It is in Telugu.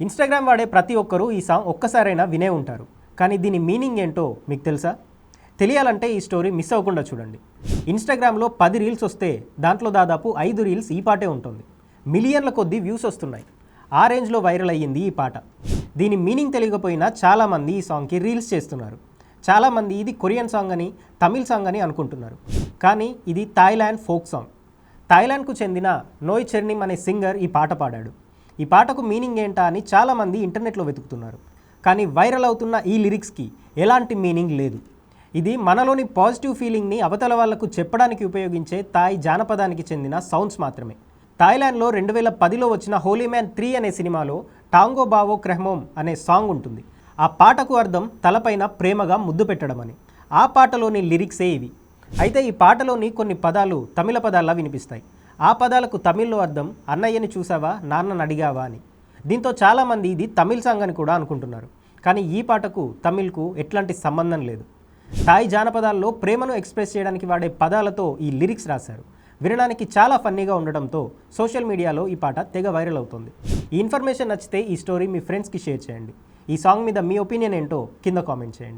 ఇన్స్టాగ్రామ్ వాడే ప్రతి ఒక్కరూ ఈ సాంగ్ ఒక్కసారైనా వినే ఉంటారు. కానీ దీని మీనింగ్ ఏంటో మీకు తెలుసా? తెలియాలంటే ఈ స్టోరీ మిస్ అవ్వకుండా చూడండి. ఇన్స్టాగ్రామ్లో 10 రీల్స్ వస్తే దాంట్లో దాదాపు 5 రీల్స్ ఈ పాటే ఉంటుంది. మిలియన్ల కొద్దీ వ్యూస్ వస్తున్నాయి. ఆ రేంజ్లో వైరల్ అయ్యింది ఈ పాట. దీని మీనింగ్ తెలియకపోయినా చాలామంది ఈ సాంగ్కి రీల్స్ చేస్తున్నారు. చాలామంది ఇది కొరియన్ సాంగ్ అని, తమిళ్ సాంగ్ అని అనుకుంటున్నారు. కానీ ఇది థాయిలాండ్ ఫోక్ సాంగ్. థాయిలాండ్కు చెందిన నోయ్ చెర్నిమ్ అనే సింగర్ ఈ పాట పాడాడు. ఈ పాటకు మీనింగ్ ఏంటా అని చాలామంది ఇంటర్నెట్లో వెతుకుతున్నారు. కానీ వైరల్ అవుతున్న ఈ లిరిక్స్కి ఎలాంటి మీనింగ్ లేదు. ఇది మనలోని పాజిటివ్ ఫీలింగ్ని అవతల వాళ్లకు చెప్పడానికి ఉపయోగించే థాయ్ జానపదానికి చెందిన సౌండ్స్ మాత్రమే. థాయిలాండ్లో 2010లో వచ్చిన హోలీ మ్యాన్ 3 అనే సినిమాలో టాంగో బావో క్రెహ్మోమ్ అనే సాంగ్ ఉంటుంది. ఆ పాటకు అర్థం తలపైన ప్రేమగా ముద్దు పెట్టడమని. ఆ పాటలోని లిరిక్సే ఇవి. అయితే ఈ పాటలోని కొన్ని పదాలు తమిళ పదాల్లా వినిపిస్తాయి. ఆ పదాలకు తమిళ్లో అర్థం అన్నయ్యని చూసావా, నాన్నని అడిగావా అని. దీంతో చాలామంది ఇది తమిళ్ సాంగ్ అని కూడా అనుకుంటున్నారు. కానీ ఈ పాటకు తమిళ్కు ఎట్లాంటి సంబంధం లేదు. థాయ్ జానపదాల్లో ప్రేమను ఎక్స్ప్రెస్ చేయడానికి వాడే పదాలతో ఈ లిరిక్స్ రాశారు. వినడానికి చాలా ఫన్నీగా ఉండడంతో సోషల్ మీడియాలో ఈ పాట తెగ వైరల్ అవుతుంది. ఈ ఇన్ఫర్మేషన్ నచ్చితే ఈ స్టోరీ మీ ఫ్రెండ్స్కి షేర్ చేయండి. ఈ సాంగ్ మీద మీ ఒపీనియన్ ఏంటో కింద కామెంట్ చేయండి.